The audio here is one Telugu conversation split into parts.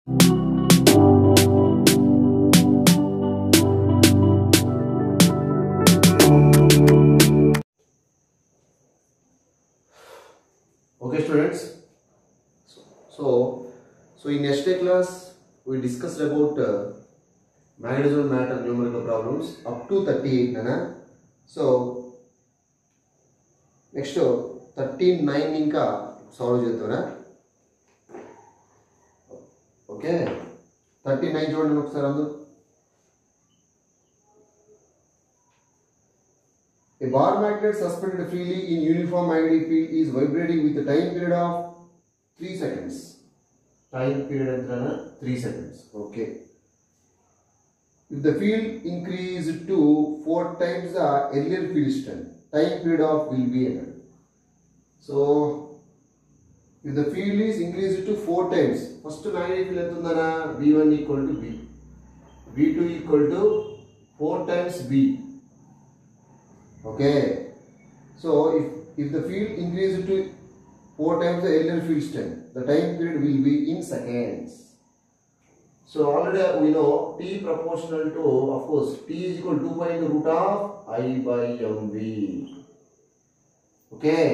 Okay, students. So in yesterday class we discussed about magnesium matter numerical problems up to 38, nana. So next 39 inka solve cheytana. Okay, 39 చూడండి ఒకసారి అందరూ. A bar magnet suspended freely in uniform magnetic field is vibrating with a time period of 3 seconds. Time period entrana 3 seconds. Okay. If the field increased to 4 times the earlier field strength, time period of will be entered. So, if the field is increased to 4 times, first magnetic field entundana V1 equal to B, V2 equal to 4 times B. Okay. So, if the field increased to 4 times the earlier field strength, the time period will be in seconds. So already we know T proportional to, of course, T is equal to 2 by the root of I by mv. Okay.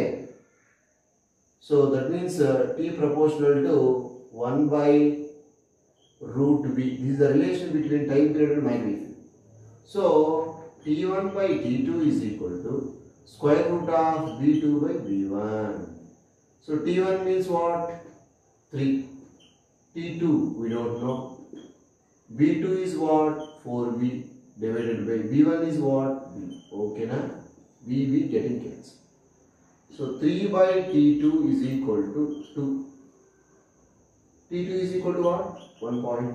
So that means T proportional to 1 by root V. This is the relation between time period and magnetic field. So T1 by T2 is equal to square root of V2 by V1. So T1 means what? 3. T2 we don't know. V2 is what? 4V divided by V1 is what? V. Okay na? V getting cancelled. So 3 by T2 is equal to 2. T2 is equal to what? 1.5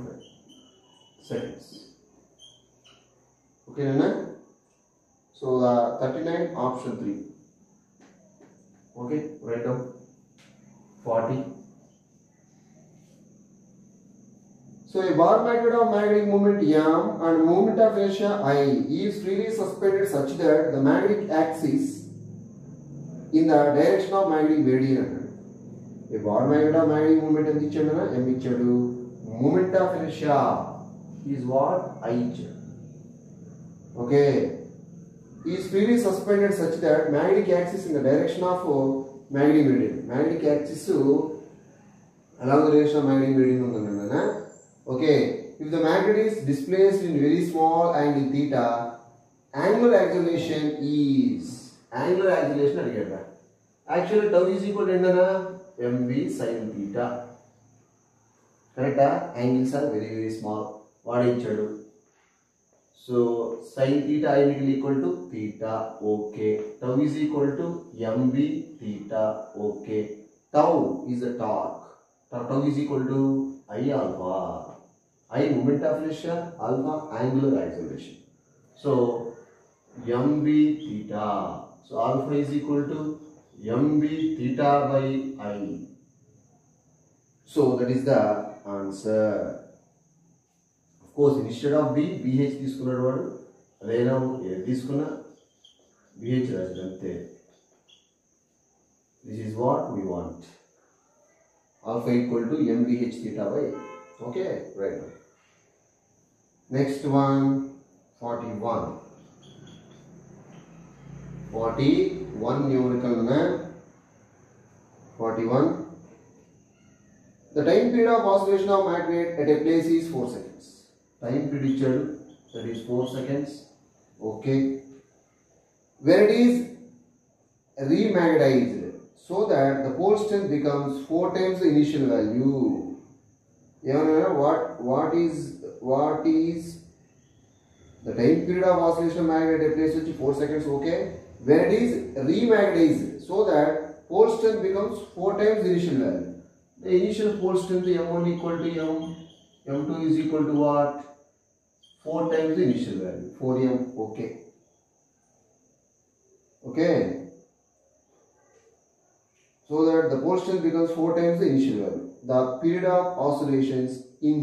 seconds. Okay na? So 39 option 3. Okay, write down 40. So a bar magnet of magnetic moment M and moment of inertia I is freely suspended such that the magnetic axis in the direction of magnetic meridian. A bar magnet of magnetic moment and M ichadu. Moment of inertia is what? I ichadu. Okay. Is freely suspended such that magnetic axis in the direction of magnetic meridian. Magnetic axis along the direction of magnetic meridian undana. Okay, if the magnet is displaced in very small angle theta, angular acceleration is adiyada. Actually tau is equal to endana mv sin theta. Correct? Angles are very small. What ichadu? So sin theta identically equal to theta. Okay. Tau is equal to mv theta. Okay. Tau is the torque. Tau is equal to I alpha. I moment of inertia, alpha angular acceleration. So mv theta. So alpha is equal to mv theta by I. So that is the answer. Of course, instead of B, BH తీసుకున్నాడు వాడు. అదేనా తీసుకున్న BH రాసినంతే. This is what we want. Alpha equal to mvh theta by. Okay, right. Next one, 41. 41 numerical na. 41. The time period of oscillation of magnet at a place is 4 seconds. Time period that is 4 seconds. Okay. Where it is remagnetized so that the pole strength becomes 4 times the initial value. What is the time period of oscillation of magnet at a place which is 4 seconds? Okay. Where it is remagnetized so that pole strength becomes 4 times the initial value. The initial pole strength M1 equal to M, M2 is equal to what? 4 times the initial value, 4M. Okay. Okay. So that the pole strength becomes 4 times the initial value. The period of oscillations in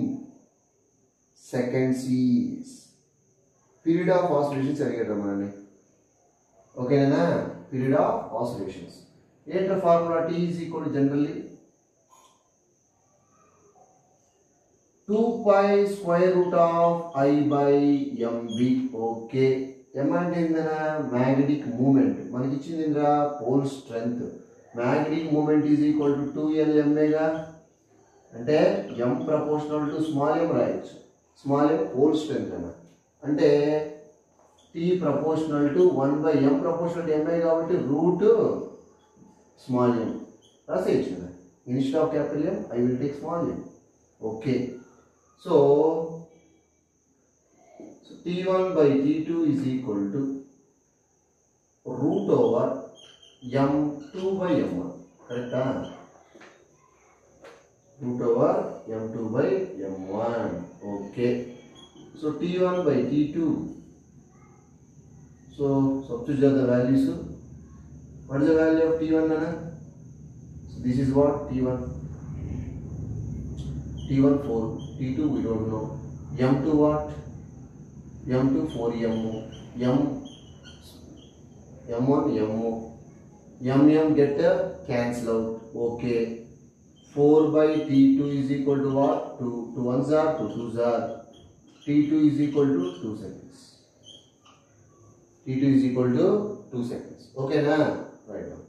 seconds is period of oscillations. Okay, na? Period of oscillations. Here the formula T is equal to generally 2 pi square root of I by mv. Okay, m అంటే ఏందన్నా మ్యాగ్నెటిక్ మూమెంట్, మనకి ఇచ్చింది ఏంద్రా pole strength. Magnetic moment is equal to 2Lma గా, అంటే m proportional to small m రాయొచ్చు. స్మాల్ m పోల్ స్ట్రెంగ్త్ అన్న, అంటే t proportional to 1 by m proportional to ma కాబట్టి రూట్ స్మాల్ m రాసేయచ్చు కదా. Instead of capital M I will take small m. Okay, so T1 by T2 is equal to root over M2 by M1. Correct? Root over M2 by M1. Okay. So T1 by T2. So substitute the values. What is the value of T1, Nana? So this is what T1. T1 4. T2 we don't know. M2 what? M2 4MO. M1 MO. MM get cancel out. Okay. 4 by T2 is equal to what? 2. 2 1s are 2 2s are. T2 is equal to 2 seconds. T2 is equal to 2 seconds. Okay, na? Right now.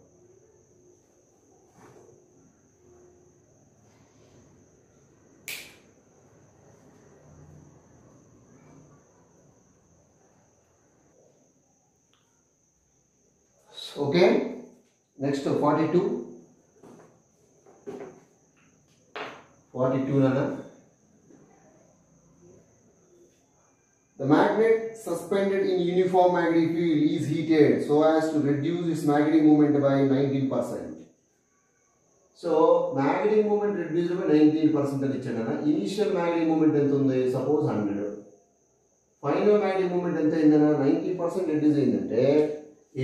Okay, next 42 Nana. The magnet suspended in uniform magnetic field is heated so as to reduce its magnetic moment by 19%. So magnetic moment reduced by 19% అని ఇచ్చాను. ఇనిషియల్ magnetic moment ఎంత ఉంది? సపోజ్ 100. ఫైనల్ magnetic moment ఎంత అయిందన్నా? 90% రెడ్యూస్ అయిందంటే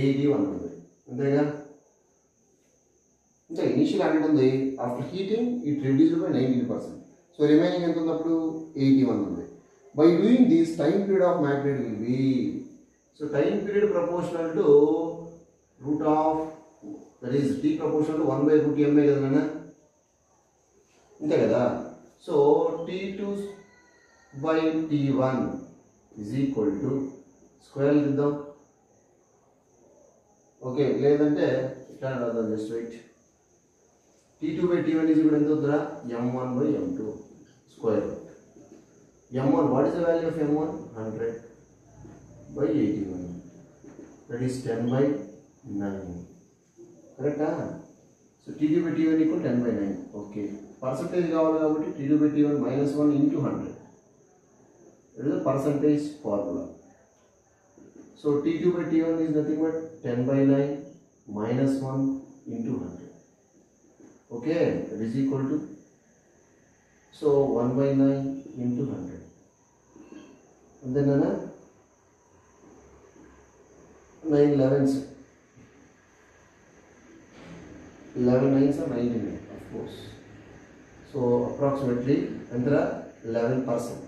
81 అంతేగా. అంటే ఇనిషియల్ 100 ఉంది, after heating it reduced by 19%. So remaining ఎంత ఉన్నప్పుడు 81 ఉంది. By doing this time period of magnet will be, so time period proportional to root of, that is T proportional to 1 by root ma కదా నాన్న, అంతే కదా. So T2 by T1 is equal to square ఇద్దాం. ఓకే, లేదంటే ఇట్లా రాద్దాం, just right. T2 by T1 is equal to ఎంత అవుతుందా? M1 by M2 square. M1, what is the value of M1? 100 by 81. That is 10 by 9. Correct? So T2 by T1 equal 10 by 9. Okay. Percentage కావాలి కాబట్టి T2 by T1 minus 1 into 100. That is the percentage formula. So T2 by T1 is nothing but 10 by 9 minus 1 into 100. Okay, that is equal to, so 1 by 9 into 100. And then 9 11s. 11 9s are 99, of course. So approximately 11%.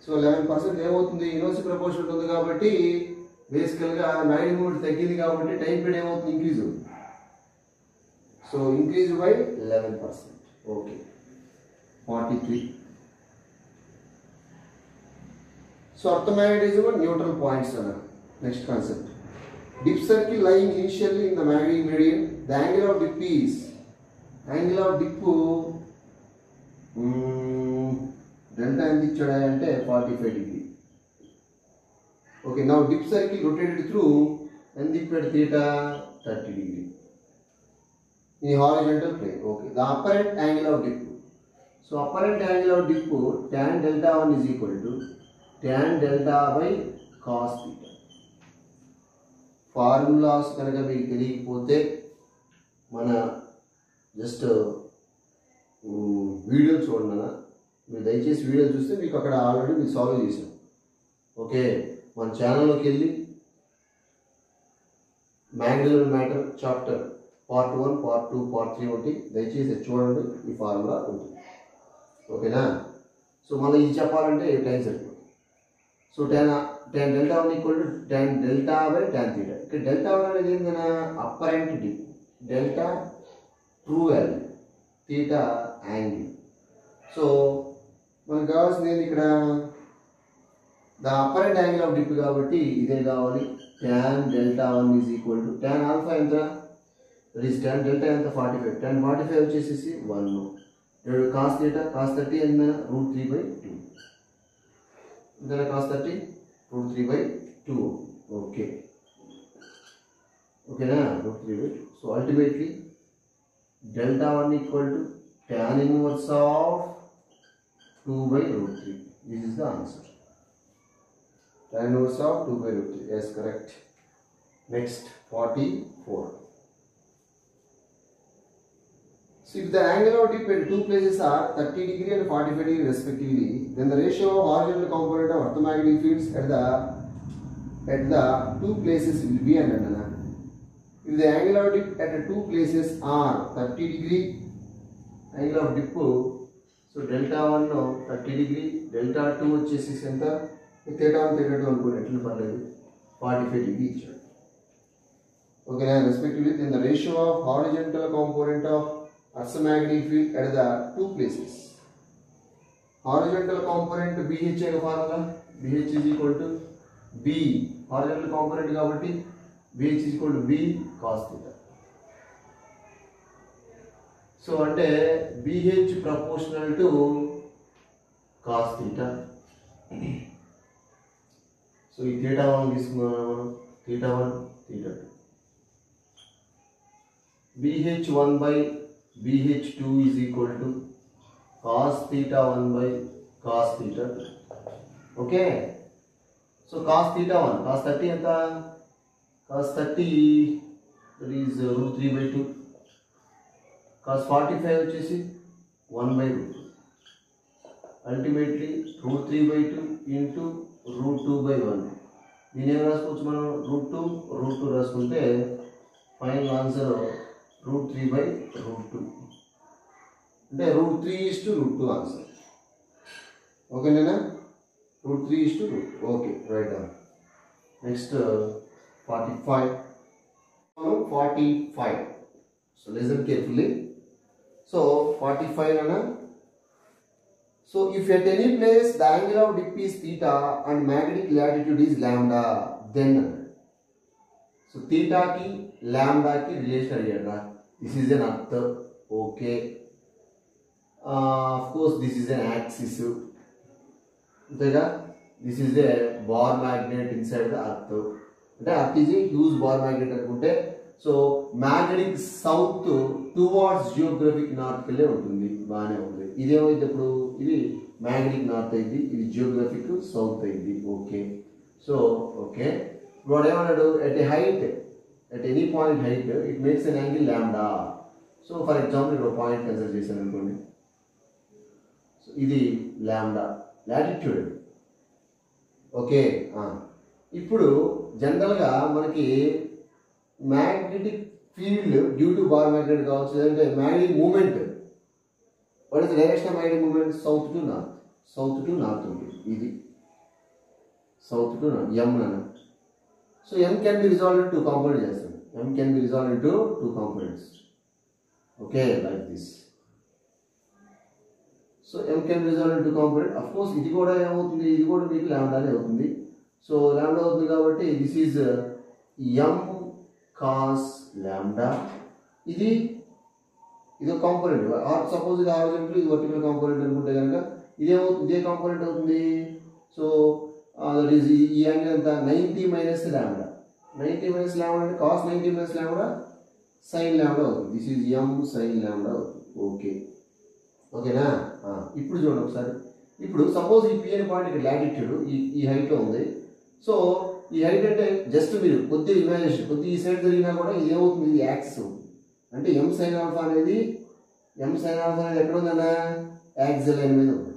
So 11% ఏమవుతుంది? ఇన్వర్స్ ప్రపోర్షనల్ ఉంది కాబట్టి బేసికల్గా మ్యాగ్నెటిక్ మూమెంట్ తగ్గింది కాబట్టి టైం పీరియడ్ ఏమవుతుంది? ఇంక్రీజ్ అవుతుంది. So increase by 11%. Okay, 43. So earth magnetism and neutral points అన్న next concept. Dip circle lying initially in the magnetic medium, the angle of dip is, angle of dip delta ఎంత ఇచ్చాడా అంటే 45 degree. Okay, now dip circle rotated through ఎంత తిప్పాడు? Theta 30 degree in horizontal plane. Okay, the apparent angle of dip. So apparent angle of dip tan delta 1 is equal to tan delta by cos theta. Formulas కనుక మీకు తెలియకపోతే మన జస్ట్ వీడియో చూడండి. మీరు దయచేసి వీడియో చూస్తే మీకు అక్కడ ఆల్రెడీ మీరు సాల్వ్ చేసాం. ఓకే, మన ఛానల్లోకి వెళ్ళి magnetic matter chapter part 1 part 2 part 3 ఒకటి దయచేసి చూడండి, ఈ ఫార్ములా ఉంటుంది. ఓకేనా? సో మళ్ళీ ఇది చెప్పాలంటే టైం సరిపోతుంది. So tan delta 1 equal to tan delta by tan theta. ఇక్కడ డెల్టా 1 అనేది ఏంటన్నా? Apparent dip, delta true value, theta angle. So మనకు కావాల్సింది ఏంటి ఇక్కడ the apparent angle of dip కాబట్టి ఇదే కావాలి. tan delta 1 is equal to tan alpha ఎంత దట్ ఈస్ tan delta ఎంత 45 tan 45 వచ్చేసి 1 ఇప్పుడు cos theta cos 30 ఎంత √3/2 ఇంత cos 30 √3/2 ఓకే ఓకేనా √3/2 so ultimately delta 1 equal to tan inverse of 2/√3. This is the answer. Tan inverse of 2/√3. Yes, correct. Next, 44. So, if the angle of dip at two places are 30 degree and 45 degree respectively, then the ratio of horizontal component of earthomagnetic fields at the two places will be under. If the angle of dip at two places are 30 degree, angle of dip, so delta 1 30 degree, delta 2 వచ్చేసి ఎంత theta 1 theta 2 అనుకోండి ఎట్లా పర్లేదు 45 degree ఇచ్చాడు. Okay respectively then the ratio of horizontal component of earthomagnetic field at the two places. Horizontal component BH అనే formula BH is equal to B horizontal component కాబట్టి BH is equal to B cos theta. So అంటే BH proportional to cos theta. So ఈ theta 1 తీసుకున్నాం theta 1 theta 2. BH 1 by BH 2 is equal to cos theta 1 by cos theta 2. Okay. So cos theta 1 cos 30 ఎంత cos 30 that is √3/2. cos 45 వచ్చేసి 1/2. Ultimately √3/2 into √2/1. దీని ఏం రాసుకోవచ్చు మనం √2 రాసుకుంటే ఫైనల్ ఆన్సర్ √3/2 అంటే √3:2 ఆన్సర్. ఓకేనా √3:2 okay right down. Next 45. So listen carefully. So 45 Anna. So if at any place the angle of dip is theta and magnetic latitude is lambda, then so theta ki lambda ki relation adiyada. This is an earth. Okay. Of course this is an axis. This is a bar magnet inside the earth. అంటే earth is a huge bar magnet అనుకుంటే so magnetic south towards geographic north కెళ్ళే ఉంటుంది. బాగానే ఉంది. ఇదేమైతే ఇప్పుడు ఇది మ్యాగ్నెటిక్ నార్త్ అయింది, ఇది జియోగ్రఫిక్ సౌత్ అయింది. ఓకే సో ఓకే ఇప్పుడు ఏమన్నాడు at a height at any point height it makes an angle ల్యాండా. సో ఫర్ ఎగ్జాంపుల్ ఇక్కడ పాయింట్ కన్సిడర్ చేశాను అనుకోండి. సో ఇది ల్యాండా లాటిట్యూడ్. ఓకే ఇప్పుడు జనరల్గా మనకి magnetic field due to bar magnet కావచ్చు, లేదంటే magnetic moment what is the direction of magnetic moment south to north ఉంటుంది. ఇది సౌత్ టు నార్త్ ఎం అన్న. So M can be resolve in 2 components చేస్తాను. M can be resolve in 2 components. Okay like this. So M can be resolve in 2 component. Of course ఇది కూడా ఏమవుతుంది, ఇది కూడా మీకు లాంబ్డానే అవుతుంది. సో లాంబ్డా అవుతుంది కాబట్టి this is M cos lambda. ఇది ఒక కాంపోనెంట్. సపోజ్ ఇది హారిజాంటల్, ఇది వర్టికల్ కాంపోనెంట్ అనుకుంటే కనుక ఇదేమవుతుంది, ఇదే కాంపోనెంట్ అవుతుంది. సో దట్ ఈస్ ఈ యాంగిల్ ఎంత 90 మైనస్ లాంబ్డా. 90 మైనస్ లాంబ్డా అంటే cos 90 minus lambda sine lambda అవుతుంది. This is M sine lambda అవుతుంది. ఓకే ఓకేనా. ఇప్పుడు చూడండి ఒకసారి. ఇప్పుడు సపోజ్ ఈ పి అనే పాయింట్ ఇక్కడ లాటిట్యూడ్ ఈ హైట్లో ఉంది. సో ఈ హైట్ అంటే జస్ట్ మీరు కొద్దిగా ఇమాజినేషన్ కొద్దిగా ఈ సైడ్ జరిగినా కూడా ఇది ఏమవుతుంది, ఇది యాక్సిస్ అవుతుంది. అంటే ఎం సైన్ ఆల్ఫా అనేది ఎక్కడ ఉందన్నా యాక్సిల్ లైన్ మీద ఉంది.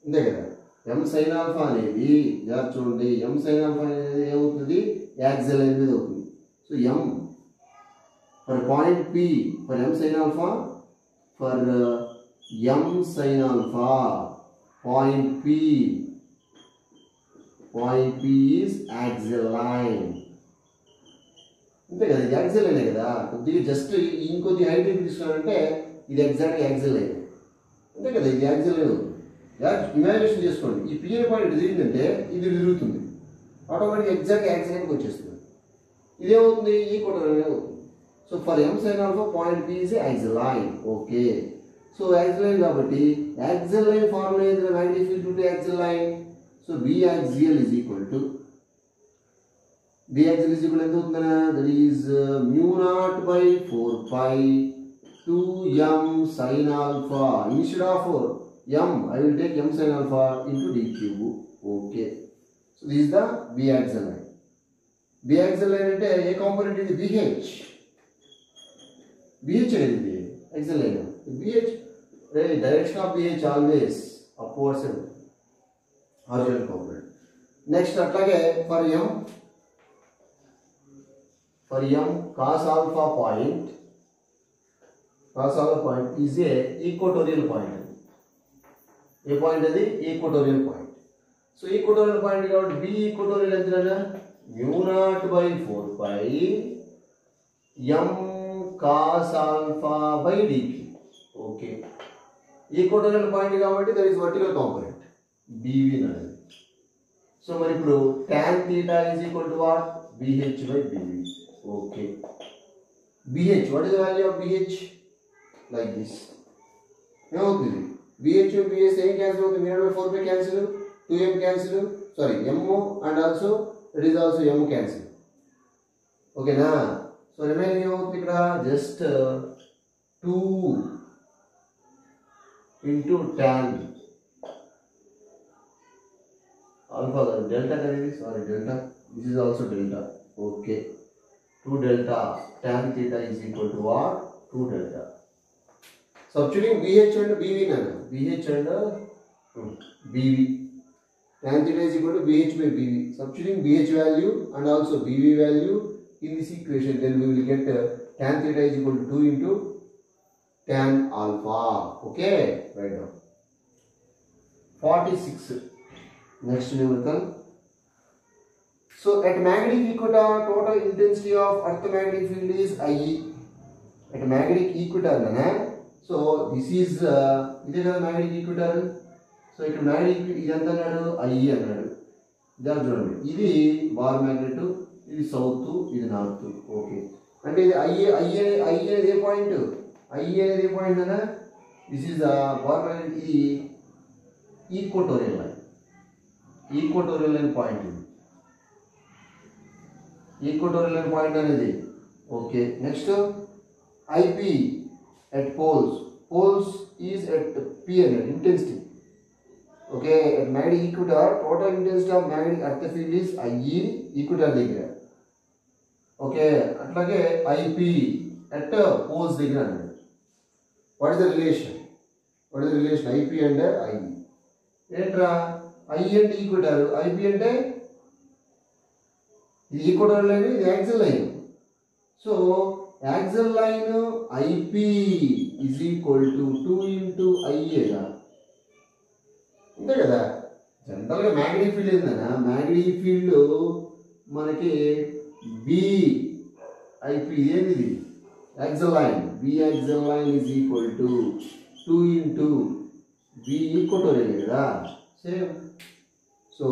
అంతే కదా. ఎం సైన్ ఆల్ఫా అనేది చూడండి, ఎం సైన్ ఆల్ఫా అనేది ఏమవుతుంది, యాక్సిల్ లైన్ మీద అవుతుంది. So M for point P for M sine alpha for M sine alpha point P is axial line. అంతే కదా, ఇది యాక్సిల్ లైన్ కదా. కొద్దిగా జస్ట్ ఇంకొద్ది హైట్ తీసుకున్నారంటే ఇది ఎగ్జాక్ట్ యాక్సిల్ లైన్. అంతే కదా, ఇది యాక్సిల్ లైన్ అవుతుంది. ఇమాజినేషన్ చేసుకోండి, ఈ పి అనే పాయింట్ తిరిగిందంటే ఇది తిరుగుతుంది, ఆటోమేటిక్ ఎగ్జాక్ట్ యాక్సిల్ లైన్కి వచ్చేస్తుంది. ఇదేమవుతుంది, ఈక్వల్ లైన్ అవుతుంది. So for M sine alpha point P is axial line. Okay, so axial line కాబట్టి యాక్సిల్ లైన్ ఫార్ములా ఏంటి, magnetic field to axial line. So B axial is equal to b axial is equal to that is mu naught by 4 pi 2m sin alpha. Instead of m, I will take m sin alpha into d cube. Okay, so this is the b axial line. b axial line ante a component is bh. bh అనేది axial line. bh direction of bh always upwards and horizontal component. Next atlage for m cos alpha point is a equatorial point. A point is the equatorial point. So equatorial point is b equatorial is mu naught by 4 pi m cos alpha by dq. Okay, equatorial point is there is vertical component bv. So మరి ఇప్పుడు tan theta is equal to what, bh by bv. Okay, bh, what is the value of bh? Like this. Now bh and bh same cancel out, mu by 4 by cancel, 2m cancel, sorry mo, and also it is also m cancel. Okay na, so remaining out ikkada just 2 into tan alpha, delta is, sorry delta, this is also delta. Okay, 2 delta tan theta is equal to what, 2 delta. Substituting bh and bv nana, bh and bv, tan theta is equal to bh by bv. Substituting bh value and also bv value in this equation, then we will get tan theta is equal to 2 into tan alpha. Okay, right now 46. Next numerical. So at magnetic equator, total intensity of earth magnetic field is IE. At magnetic equator, so this is this is magnetic equator. So it magnetic idanta nadu IE annadu. Idar chudandi. Idi bar magnet, idi south, idi north. Okay. Ante idi IE is a point. IE is a point nana. This is a bar magnet, idi equatorial line. Equatorial line point. Equatorial line point అనేది. Okay, next IP at poles. Poles is at P intensity. Okay, at magnetic equator, total intensity of magnetic earth field is IE equator దగ్గర. Okay, అట్లాగే IP at poles దగ్గర అన్నది. What is the relation? What is the relation IP and IE? ఏంట్రా I and equator, IP అంటే ఇది ఈక్వటోరియల్ లైన్, ఇది axle line. So axial line IP is equal to 2 into IA. అంతే కదా. జనరల్గా మ్యాగ్నెటిక్ ఫీల్డ్ ఏందన్నా, మ్యాగ్నెటిక్ ఫీల్డ్ మనకి BIP ఏంది, ఇది axle line. B axle line is equal to 2 into B equatorial కదా, same. So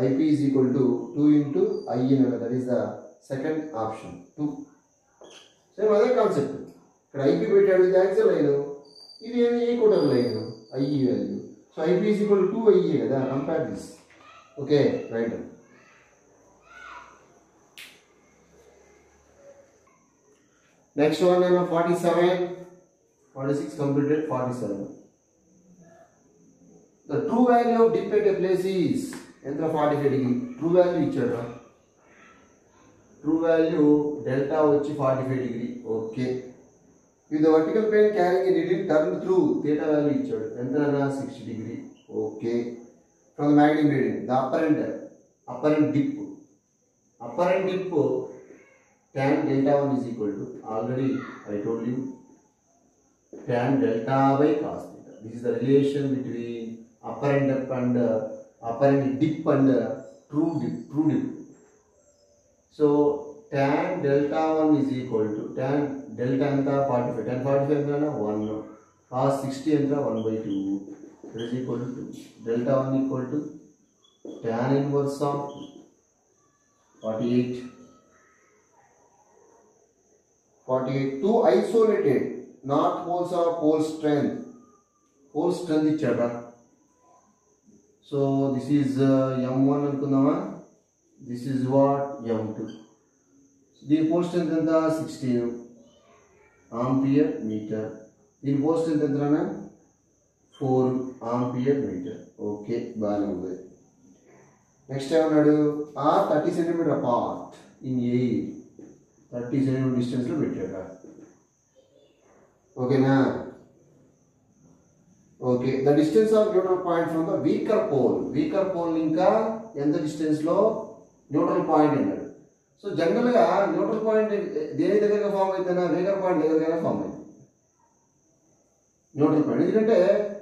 IP is equal to 2 into IE, that is the second option. 2. Same other concept. Here IP పెట్టాడు, ఇది యాక్సిల్ లైన్, ఇది equatorial line, IE value. So IP is equal to 2 IE కదా. Compare this. Okay, right. Next one number 47, 46 completed, 47. The true value of dip at a place is ఎంత 45 degree. ట్రూ వాల్యూ ఇచ్చాడు, ట్రూ వాల్యూ డెల్టా వచ్చి 45 degree. ఓకే, ఇది vertical plane carrying needle turn through theta value ఇచ్చాడు, ఎంత 60 degree. Okay, from magnetic reading the apparent dip tan delta 1 is equal to, already I told you, tan delta by cos theta. This is the relation between apparent dip and true dip. So tan delta 1 is equal to tan delta anta 45. Tan 45 is 1. cos 60 and 1 by 2 that is equal to delta 1 equal to tan inverse of 48. 48 two isolated north poles of pole strength ఇచ్చాడా. సో దిస్ ఈజ్ m1 అనుకుందామా, దిస్ ఈజ్ వాట్ m2. దీని పోల్ స్ట్రెంత్ ఎంత 16 ఆంపియర్ మీటర్, దీని పోల్ స్ట్రెంత్ ఎంతనా 4 ఆంపియర్ మీటర్. ఓకే బాగానే ఉంది. నెక్స్ట్ ఏమన్నాడు, are 30 centimetre apart in air, 30 centimetre డిస్టెన్స్లో పెట్టాడు. ఓకేనా. Okay, the distance of neutral point from the weaker pole ఇంకా ఎంత డిస్టెన్స్లో న్యూట్రల్ పాయింట్ అన్నాడు. సో జనరల్గా న్యూట్రల్ పాయింట్ దేని దగ్గరగా ఫామ్ అవుతుందా, వీకర్ పాయింట్ దగ్గరగా ఫామ్ అవుతుంది న్యూట్రల్ పాయింట్. ఎందుకంటే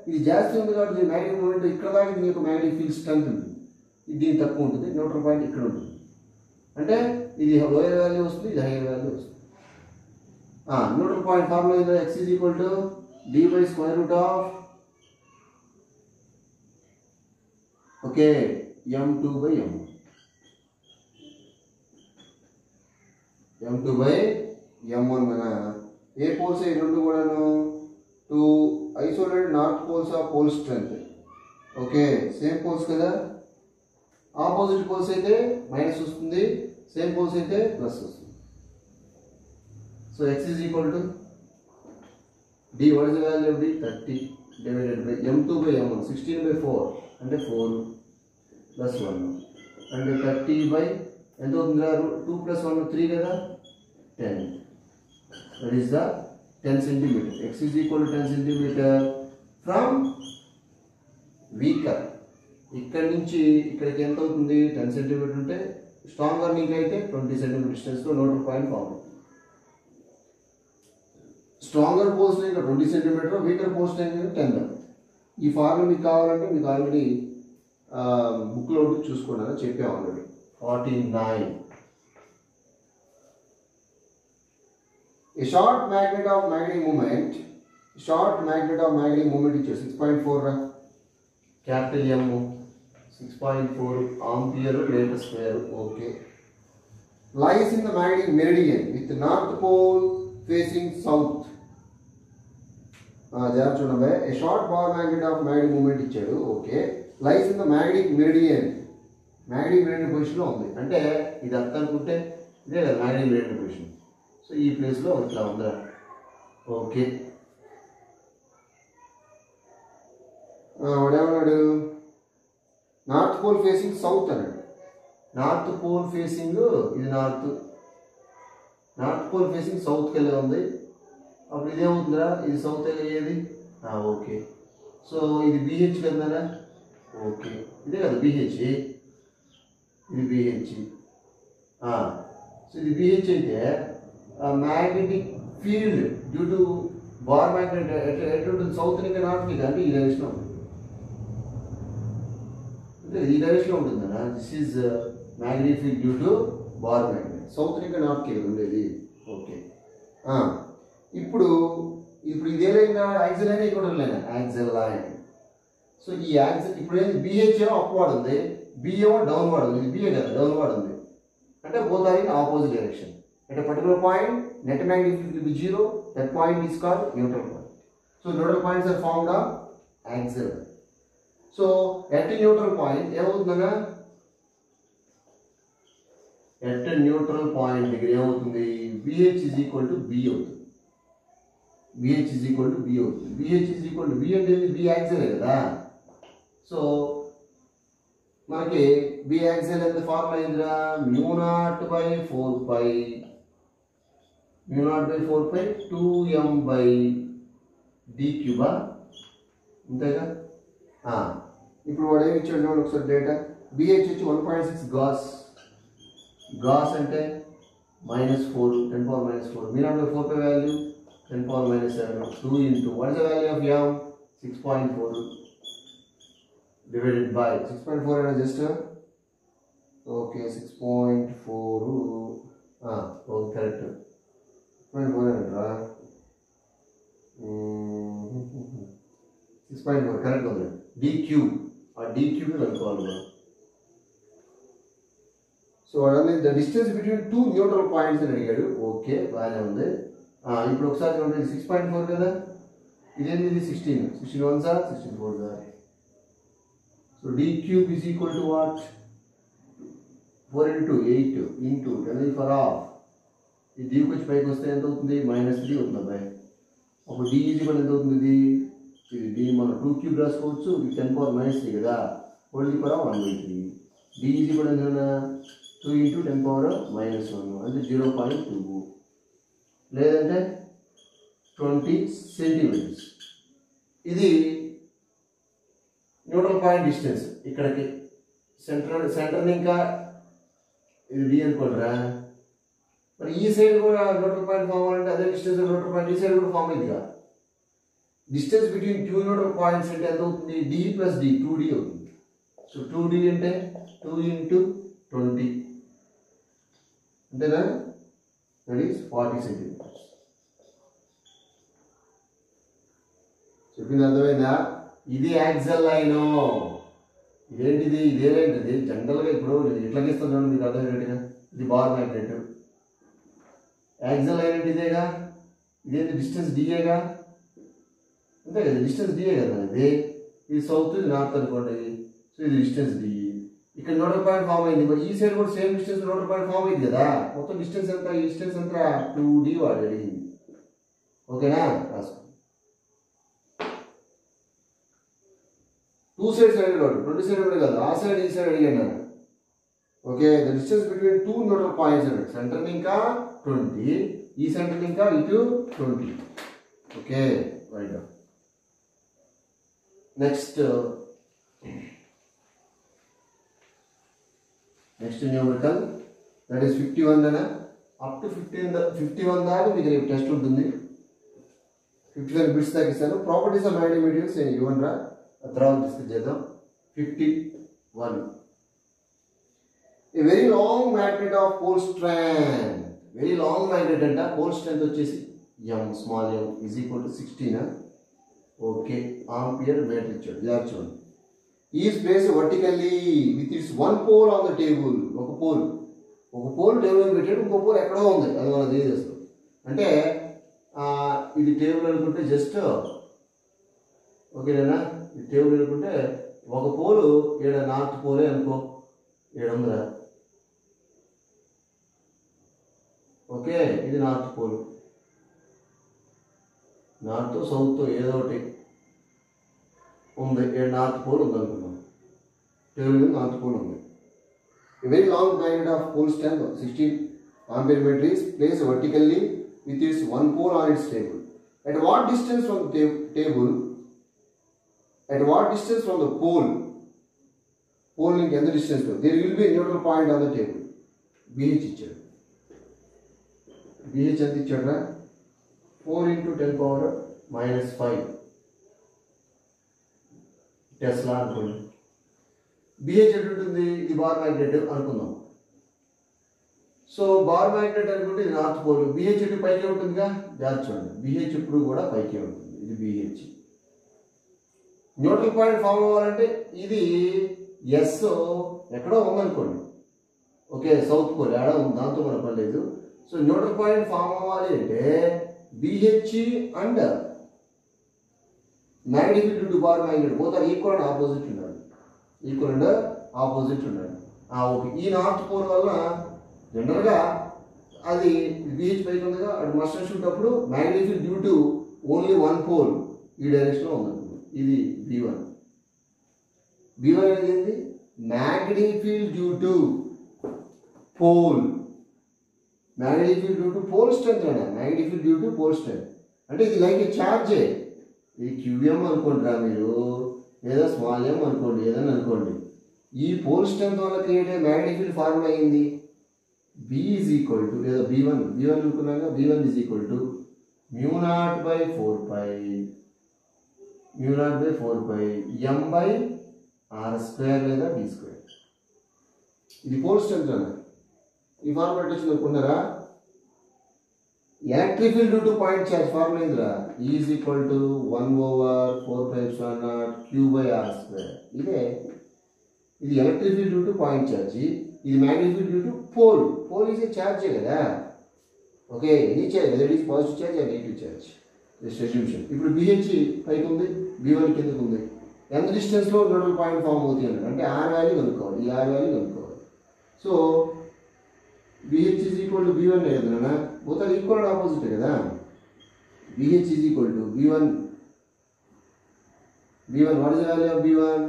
ఇది జాస్తి ఉంది కాబట్టి దీని మ్యాగ్నెటిక్ మూమెంట్ ఇక్కడ దాకా దీని యొక్క మ్యాగ్నెటిక్ ఫీల్డ్ స్ట్రెంత్ ఉంటుంది, ఇది దీని తక్కువ ఉంటుంది, న్యూట్రల్ పాయింట్ ఇక్కడ ఉంటుంది. అంటే ఇది లోయర్ వాల్యూ వస్తుంది, ఇది హైయర్ వాల్యూ వస్తుంది. Neutral point formula is x is equal to d by square root of okay m2 by m1, m2 by m1 మన ఏ పోల్స్ ఈ రెండు కూడాను two isolated north poles of pole strength. Okay same poles కదా, ఆపోజిట్ పోల్స్ అయితే మైనస్ వస్తుంది, సేమ్ పోల్స్ అయితే ప్లస్ వస్తుంది. So x is equal to d, what is the value of d, 30 divided by m2 by m1, 16 by 4 అంటే 4 plus 1 అంటే 30 by ఎంత అవుతుందా 2 plus 1 3 కదా 10, that is the 10 centimeter. X is equal to 10 centimeter from weaker. ఇక్కడ నుంచి ఇక్కడికి ఎంత అవుతుంది 10 సెంటీమీటర్ ఉంటే స్ట్రాంగర్ లింక్ అయితే 20 సెంటీమీటర్ డిస్టెన్స్లో న్యూట్రల్ పాయింట్ ఫామ్ అవుతుంది. స్ట్రాంగర్ పోస్ట్ ఇంకా 20 సెంటీమీటర్, వీకర్ పోస్ట్ ఇంకా 10. ఈ ఫార్ములా మీకు కావాలంటే మీకు ఆల్రెడీ బుక్లో చూసుకోండి, చెప్పాము already. 49. A short magnet of magnetic moment ఇచ్చారు 6.4 capital M 6.4 ampere metre square. Okay, lies in the magnetic meridian with north pole facing south. చూడండి, a short bar magnet of magnetic moment ఇచ్చాడు. Okay, lies in the magnetic meridian పొజిషన్లో ఉంది. అంటే ఇది అంతా అనుకుంటే ఇదే కదా మ్యాగ్నెటిక్ మెరిడియన్ పొజిషన్. సో ఈ ప్లేస్లో ఇట్లా ఉందా. ఓకే, వాడేమన్నాడు నార్త్ పోల్ ఫేసింగ్ సౌత్ అన్నాడు. నార్త్ పోల్ ఫేసింగ్ ఇది నార్త్ పోల్ ఫేసింగ్ సౌత్కి వెళ్ళే ఉంది. అప్పుడు ఇదేమవుతుందా, ఇది సౌత్ అయ్యేది. ఓకే, సో ఇది BH కదా. ఓకే, ఇదే కదా BH, ఇది BH. సో ఇది BH అయితే magnetic field due to bar magnet ఎటువంటి సౌత్ ఇంకా నార్త్ అంటే ఈ డైరెక్షన్లో ఉంటుంది, అంటే ఈ డైరెక్షన్లో ఉంటుందన్నా. This is magnetic field due to bar magnet, south ఇంకా నార్త్కి ఉండేది. ఓకే, ఇప్పుడు ఇదేదైనా యాక్సిల్ అయినా ఇక్కడ లైన్ యాక్సిల్ లైన్. సో ఈ యాక్సిల్ ఇప్పుడు ఏంటి, BH ఏమో అప్వార్డ్ ఉంది, B ఏమో డౌన్వర్డ్ ఉంది. ఇది BA కదా డౌన్వర్డ్ ఉంది, అంటే both are in opposite direction. At a particular point, net magnetic field will be 0. That point is called neutral point. So neutral points are formed on axial. So at a neutral point, at a neutral point, BH is equal to B. BH is equal to B. BH is equal to B and B axial. So మనకి B axial and the formula is mu0 by 4 pi 2m by d cube. అంతేగా. ఇప్పుడు వాడు ఏమి ఇచ్చాడు ఒకసారి డేటా. BH వచ్చి 1.6 గాస్ అంటే -4 10 power -4. mu0 by 4 pi value 10 power -7. 2 into what is the value of m 6.4 divided by 6.4 and just okay 6.4 okay correct 6.4 and 6.4 correct ఉంది. d క్యూబ్ ఆ d క్యూబ్ కనుక్కోవాలి మనం. సో అదే the distance between two neutral points అని అడిగాడు. ఓకే బాగానే ఉంది. ఇప్పుడు ఒకసారి చూడండి 6.4 కదా, ఇదేంటి ఇది 16 1 sir 64 sir. So d cube is equal to what, 4 into 8 into 10 for half. ఈ d వచ్చి పైకి వస్తే ఎంత అవుతుంది, -3 అవుతుంది అబ్బాయి. అప్పుడు d ఈజ్ ఈక్వల్ ఎంత అవుతుంది, ఇది d మనం 2 క్యూబ్ రాసుకోవచ్చు, ఇది 10 power -3 కదా, whole the power 1/3. d is equal ఎంత, 2 into 10 power -1 అంటే 0.2 లేదంటే 20 సెంటీమీటర్స్. ఇది న్యూట్రల్ పాయింట్ డిస్టెన్స్ ఇక్కడికి సెంటర్ ఇంకా ఇది d అనుకోండిరా. మరి ఈ సైడ్ కూడా న్యూట్రల్ పాయింట్ ఫామ్ అవ్వాలంటే అదే డిస్టెన్స్ న్యూట్రల్ పాయింట్ ఈ సైడ్ కూడా ఫామ్ అయిందిగా. Distance between two neutral points అంటే ఎంత అవుతుంది, d + d 2d అవుతుంది. సో 2d అంటే 2 into 20 అంతేనా, దట్ ఈస్ 40 సెంటీమీటర్స్. చెప్పింది అర్థమైందా? ఇది యాక్సిల్ లైన్. ఇదేంటిది, ఇదేంటిది జనరల్గా ఇప్పుడు ఇట్లా గీస్తాను చూడండి మీకు అర్థమైనట్టుగా. ఇది బార్ మ్యాగ్నెట్. యాక్సిల్ లైన్ అంటే ఇదేగా, ఇదేంటి డిస్టెన్స్ డిఏగా, అంతే కదా, డిస్టెన్స్ డిఏ కదా. ఇది సౌత్ ఇది నార్త్ అనుకోండి. సో ఇది డిస్టెన్స్ డి. ఇక్కడ న్యూట్రల్ పాయింట్ ఫామ్ అయింది, మరి ఈ సైడ్ కూడా same distance neutral point form అయింది కదా. మొత్తం డిస్టెన్స్ ఎంత, ఈ డిస్టెన్స్ ఎంత 2d వాడు అడిగింది. ఓకేనా, రాసుకో. టూ సైడ్స్ అడిగాడు, 20 సైడ్ కూడా కాదు, ఆ సైడ్ ఈ సైడ్ అడిగాను. Okay, the distance between two neutral points అన్నాడు. సెంటర్ ఇంకా 20, ఈ సెంటర్ ఇంకా ఇటు 20. Okay right. Next numerical that is 51 అన్న. అప్ టు 51 దాకా మీకు రేపు టెస్ట్ ఉంటుంది. 51 బిట్స్ దాకా ఇస్తాను. ప్రాపర్టీస్ ఆఫ్ మ్యాగ్నెటిక్ మెటీరియల్స్ నేను ఇవ్వను రా, తర్వాత డిస్కస్ చేద్దాం. 51 a very long magnet of pole strength. Very long magnet అంట, పోల్ స్ట్రెంత్ వచ్చేసి m small m is equal to 16. Okay, ampere metre ఇచ్చాడు. జాగ్రత్త చూడండి. Is placed vertically with its one pole on the table. ఒక పోల్ టేబుల్ పెట్టాడు, ఇంకో పోల్ ఎక్కడో ఉంది, అది మనం తెలియజేస్తాం. అంటే ఇది టేబుల్ అనుకుంటే జస్ట్ ఓకేనా, ఇది టేబుల్ అనుకుంటే ఒక పోలు ఈడ నార్త్ పోలే అనుకో, ఏడుందిరా. ఓకే, ఇది నార్త్ పోల్, నార్త్ సౌత్ ఏదో ఒకటి ఉంది, నార్త్ పోల్ ఉంది అనుకున్నాం. టేబుల్ మీద నార్త్ పోల్ ఉంది. Very long magnet of pole strength 16 ampere meter is placed vertically with its one pole on its table. At what distance from the table? At what distance from the pole? Pole link ఎంత distance? There will be a neutral point on the table. BH ఇచ్చాడు. BH ఎంత ఇచ్చాడు? 4 into 10 power -5 టెస్లా అనుకోండి. BH ఎంత ఉంటుంది, ఇది బార్ మ్యాగ్నెట్ అనుకుందాం. సో బార్ మ్యాగ్నెట్ అనుకుంటే ఇది నార్త్ పోల్. BH ఎటు పైకే ఉంటుందిగా, జాగ్రత్త చూడండి. BH ఎప్పుడు కూడా పైకే ఉంటుంది, ఇది BH. న్యూట్రల్ పాయింట్ ఫామ్ అవ్వాలంటే ఇది ఎస్ ఎక్కడో ఉందనుకోండి. ఓకే, సౌత్ పోల్ ఎక్కడ ఉంది, దాంతో మన పని లేదు. సో న్యూట్రల్ పాయింట్ ఫామ్ అవ్వాలి అంటే BH and magnetic field to bar magnet both are equal and opposite ఉండాలి. ఈక్వల్ అండ్ ఆపోజిట్ ఉండాలి. ఓకే, ఈ నార్త్ పోల్ వల్ల జనరల్గా అది BH పైకి ఉందిగా, అటు మస్ట్ షూట్ అప్పుడు magnetic field due to only one pole ఈ డైరెక్షన్లో ఉందనుకోండి. ఇది B1. B1 అనేది ఏంటి, magnetic field due to pole. Magnetic field due to pole strength అన్న, magnetic field due to pole strength అంటే ఇది లైక్ ఛార్జే. ఇది QM అనుకోండిరా మీరు, లేదా స్మాల్ m అనుకోండి, ఏదైనా అనుకోండి. ఈ పోల్ స్ట్రెంత్ వల్ల క్రియేట్ అయ్యే మ్యాగ్నెటిక్ ఫీల్డ్ ఫార్ములా అయింది B ఈజ్ ఈక్వల్ టు, లేదా B1 అనుకున్నాక B1 is equal to μ0/4π m/r² లేదా d². ఇది పోల్ స్ట్రెంత్ అన్న. ఈ ఫార్ములా వచ్చింది అనుకున్నారా, electric field due to point charge formula indra E is equal to 1 over 4 pi epsilon naught q by r square. ఇది electric field due to point charge, ఇది magnetic field due to pole. Pole is a charge కదా. Okay, any charge whether it is positive charge or negative charge. Just assumption. ఇప్పుడు BH పైకి ఉంది, B1 కిందకు ఉంది. ఎంత డిస్టెన్స్లో న్యూట్రల్ పాయింట్ ఫామ్ అవుతుంది అన్నాడు అంటే R వాల్యూ కనుక్కోవాలి, ఈ R వాల్యూ కనుక్కోవాలి. So BH is equal to B1 కదా, both are equal and opposite కదా. BH is equal to B1. What is the value of B1?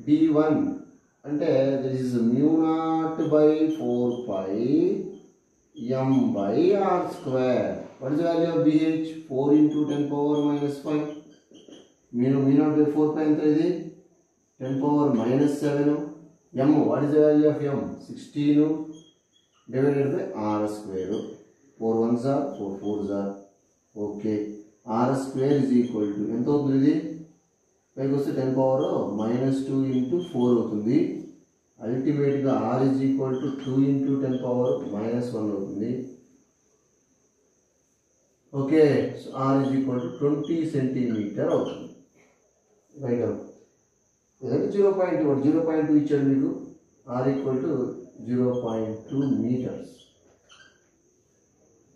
B1 అంటే this is mu naught by 4 pi m by r square. What is the value of BH? 4 into 10 power minus 5. Mu naught by 4 pi ఎంత ఇది? 10 power minus 7. M, what is the value of M? 16 divided by r square. 4 1s are 4 4s are. Okay, r square is equal to ఎంత అవుతుంది ఇది? పైకి వస్తే 10 power minus 2 into 4 అవుతుంది. అల్టిమేట్గా r is equal to 2 into 10 power minus 1 అవుతుంది. Okay, so r is equal to 20 centimetre అవుతుంది. రైట్ అవుట్ ఏదంటే 0.2 ఇచ్చాడు మీకు. r equal to 0.2 meters.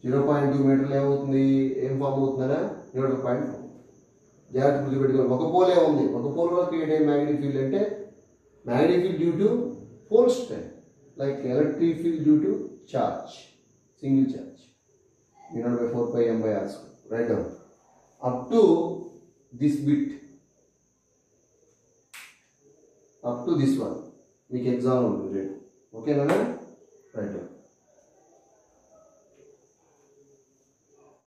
0.2 మీటర్లు ఏమవుతుంది, ఏం ఫామ్ అవుతుందా? Neutral point form. జాగ్రత్త గుర్తుపెట్టుకోవాలి. ఒక పోలే ఉంది, ఒక పోల్లో క్రియేట్ అయ్యే మ్యాగ్నెటిక్ ఫీల్డ్ అంటే magnetic field due to pole strength, like electric field due to charge, single charge. mu naught by 4 pi m by r square. Write down up to this bit, up to this one. Make exam on it. Okay, Nana? Write down.